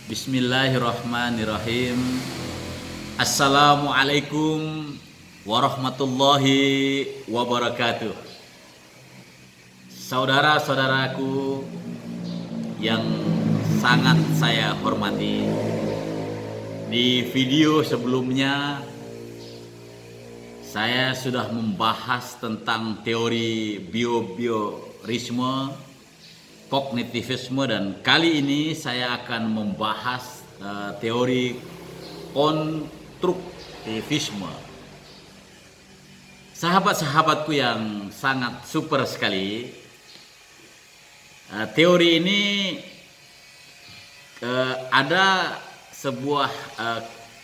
Bismillahirrahmanirrahim. Assalamualaikum warahmatullahi wabarakatuh. Saudara-saudaraku yang sangat saya hormati, di video sebelumnya saya sudah membahas tentang teori behaviorisme, kognitivisme, dan kali ini saya akan membahas teori konstruktivisme. Sahabat-sahabatku yang sangat super sekali, teori ini ada sebuah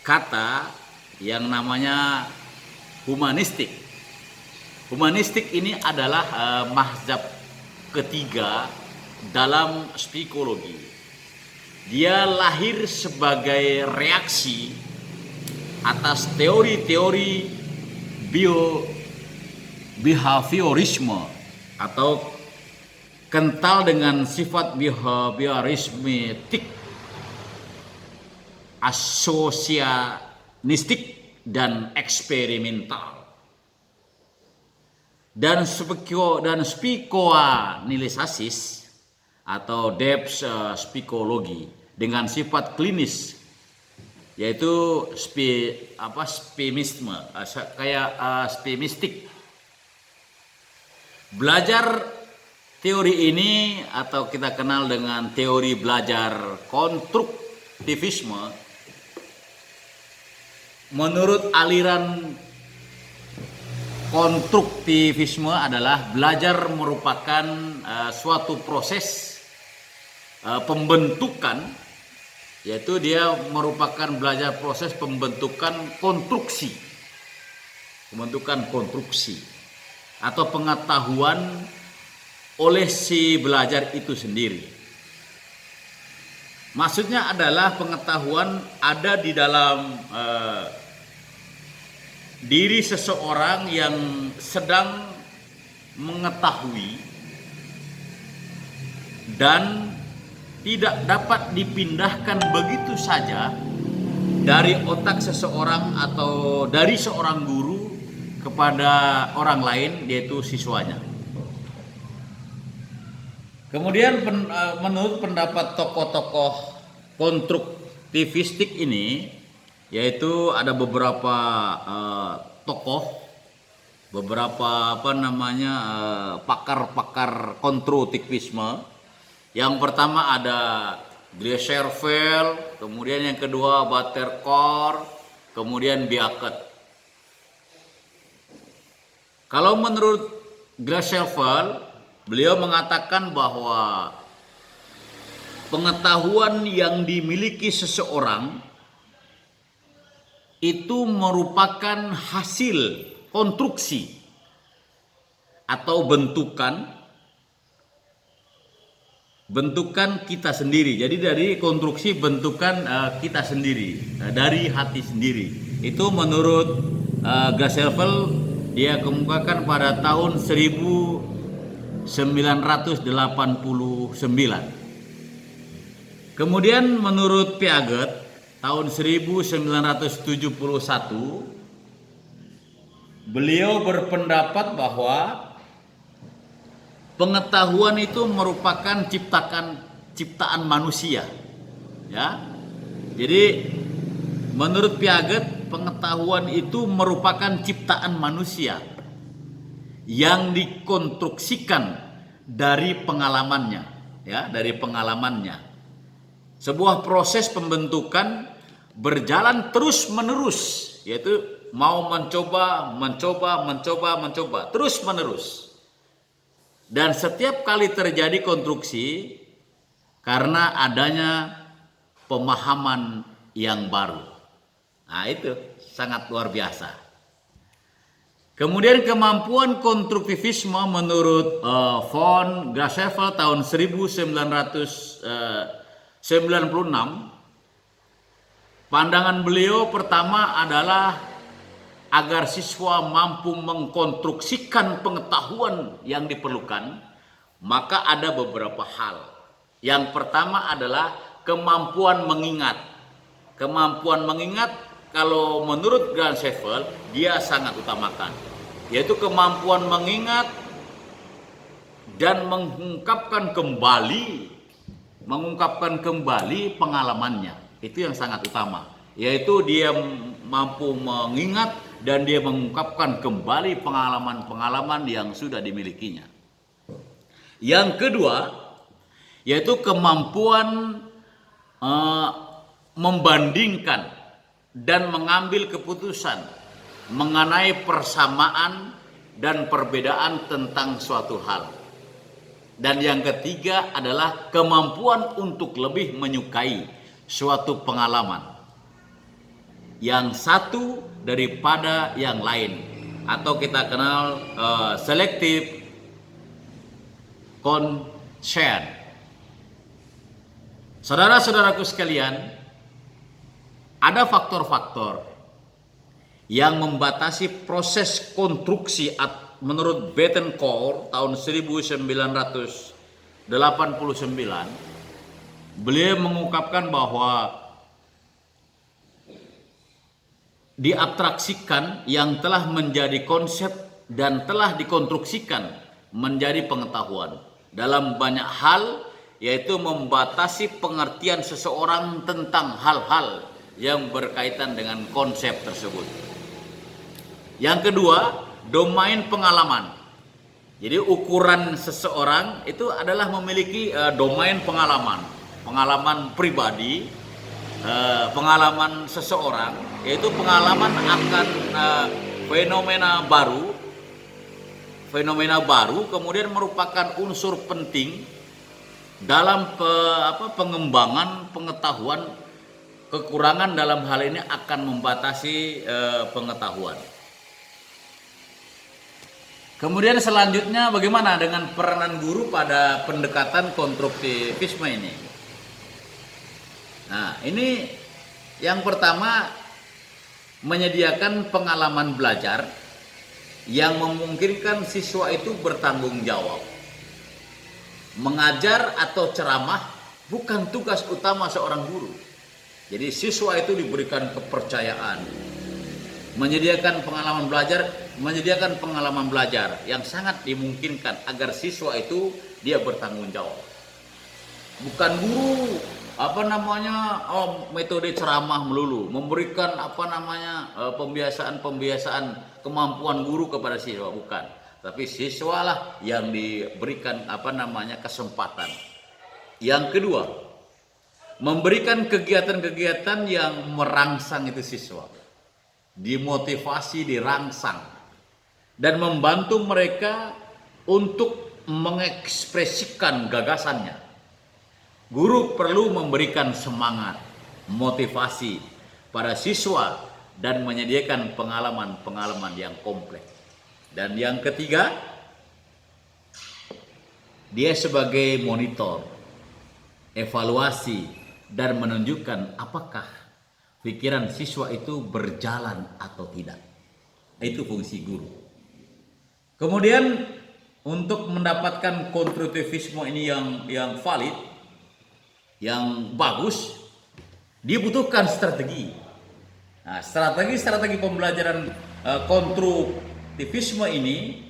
kata yang namanya humanistik. Humanistik ini adalah mazhab ketiga dalam psikologi. Dia lahir sebagai reaksi atas teori-teori behaviorisme atau kental dengan sifat behaviorismetik, asosianistik, dan eksperimental. Dan spikoanalisis atau depth psikologi dengan sifat klinis, yaitu spemistik. Belajar teori ini atau kita kenal dengan teori belajar konstruktivisme, menurut aliran konstruktivisme adalah belajar merupakan suatu proses pembentukan, yaitu dia merupakan belajar proses pembentukan konstruksi atau pengetahuan oleh si belajar itu sendiri. Maksudnya adalah pengetahuan ada di dalam diri seseorang yang sedang mengetahui dan tidak dapat dipindahkan begitu saja dari otak seseorang atau dari seorang guru kepada orang lain, yaitu siswanya. Kemudian menurut pendapat tokoh-tokoh konstruktivistik ini, yaitu ada beberapa tokoh, beberapa pakar-pakar konstruktivisme. Yang pertama ada Glasserveld, kemudian yang kedua Buttercore, kemudian Beckett. Kalau menurut Glasserveld, beliau mengatakan bahwa pengetahuan yang dimiliki seseorang itu merupakan hasil konstruksi atau bentukan kita sendiri. Jadi dari konstruksi bentukan kita sendiri, dari hati sendiri. Itu menurut Glasserveld, dia kemukakan pada tahun 1989. Kemudian menurut Piaget tahun 1971, beliau berpendapat bahwa pengetahuan itu merupakan ciptaan manusia, ya. Jadi menurut Piaget, pengetahuan itu merupakan ciptaan manusia yang dikonstruksikan dari pengalamannya, ya, dari pengalamannya. Sebuah proses pembentukan berjalan terus-menerus, yaitu mau mencoba terus-menerus. Dan setiap kali terjadi konstruksi karena adanya pemahaman yang baru. Nah, itu sangat luar biasa. Kemudian kemampuan konstruktivisme menurut von Glasserveld tahun 1996, pandangan beliau pertama adalah agar siswa mampu mengkonstruksikan pengetahuan yang diperlukan, maka ada beberapa hal. Yang pertama adalah kemampuan mengingat. Kemampuan mengingat kalau menurut Grant Sheffield dia sangat utamakan, yaitu kemampuan mengingat dan mengungkapkan kembali pengalamannya. Itu yang sangat utama, yaitu dia mampu mengingat dan dia mengungkapkan kembali pengalaman-pengalaman yang sudah dimilikinya. Yang kedua, yaitu kemampuan membandingkan dan mengambil keputusan mengenai persamaan dan perbedaan tentang suatu hal. Dan yang ketiga adalah kemampuan untuk lebih menyukai suatu pengalaman yang satu daripada yang lain, atau kita kenal selective conscience. Saudara-saudaraku sekalian, ada faktor-faktor yang membatasi proses konstruksi menurut Bettencourt tahun 1989. Beliau mengungkapkan bahwa diabstraksikan yang telah menjadi konsep dan telah dikonstruksikan menjadi pengetahuan dalam banyak hal, yaitu membatasi pengertian seseorang tentang hal-hal yang berkaitan dengan konsep tersebut. Yang kedua, domain pengalaman. Jadi ukuran seseorang itu adalah memiliki domain pengalaman pribadi, pengalaman seseorang, yaitu pengalaman akan fenomena baru, kemudian merupakan unsur penting dalam pengembangan pengetahuan. Kekurangan dalam hal ini akan membatasi pengetahuan. Kemudian selanjutnya, bagaimana dengan peranan guru pada pendekatan konstruktivisme ini? Nah, ini yang pertama, menyediakan pengalaman belajar yang memungkinkan siswa itu bertanggung jawab. Mengajar atau ceramah bukan tugas utama seorang guru. Jadi siswa itu diberikan kepercayaan, menyediakan pengalaman belajar yang sangat dimungkinkan agar siswa itu dia bertanggung jawab. Bukan guru metode ceramah melulu, memberikan pembiasaan kemampuan guru kepada siswa, bukan. Tapi siswalah yang diberikan kesempatan. Yang kedua, memberikan kegiatan-kegiatan yang merangsang itu siswa, dimotivasi, dirangsang, dan membantu mereka untuk mengekspresikan gagasannya. Guru perlu memberikan semangat, motivasi pada siswa dan menyediakan pengalaman-pengalaman yang kompleks. Dan yang ketiga, dia sebagai monitor, evaluasi, dan menunjukkan apakah pikiran siswa itu berjalan atau tidak. Itu fungsi guru. Kemudian untuk mendapatkan konstruktivisme ini yang valid, yang bagus, dibutuhkan strategi. Nah, strategi pembelajaran konstruktivisme ini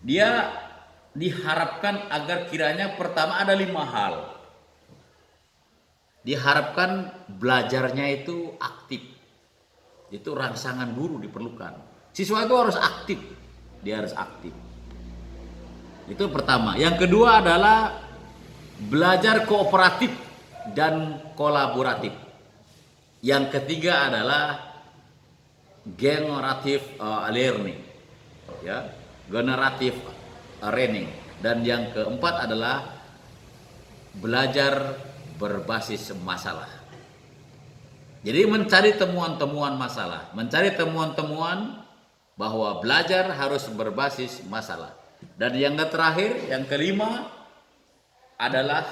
dia diharapkan agar kiranya pertama ada 5 hal. Diharapkan belajarnya itu aktif. Itu rangsangan guru diperlukan. Siswa itu harus aktif. Dia harus aktif. Itu pertama. Yang kedua adalah belajar kooperatif dan kolaboratif. Yang ketiga adalah generative learning. Ya, generative learning. Dan yang keempat adalah belajar berbasis masalah. Jadi mencari temuan-temuan masalah, mencari temuan-temuan bahwa belajar harus berbasis masalah. Dan yang terakhir, yang kelima adalah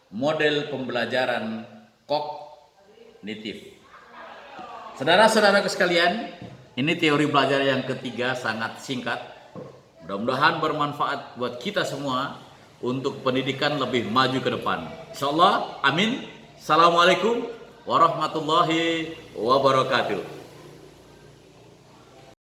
model pembelajaran kognitif. Saudara-saudaraku sekalian, ini teori belajar yang ketiga, sangat singkat. Mudah-mudahan bermanfaat buat kita semua untuk pendidikan lebih maju ke depan. Insyaallah, amin. Assalamualaikum warahmatullahi wabarakatuh.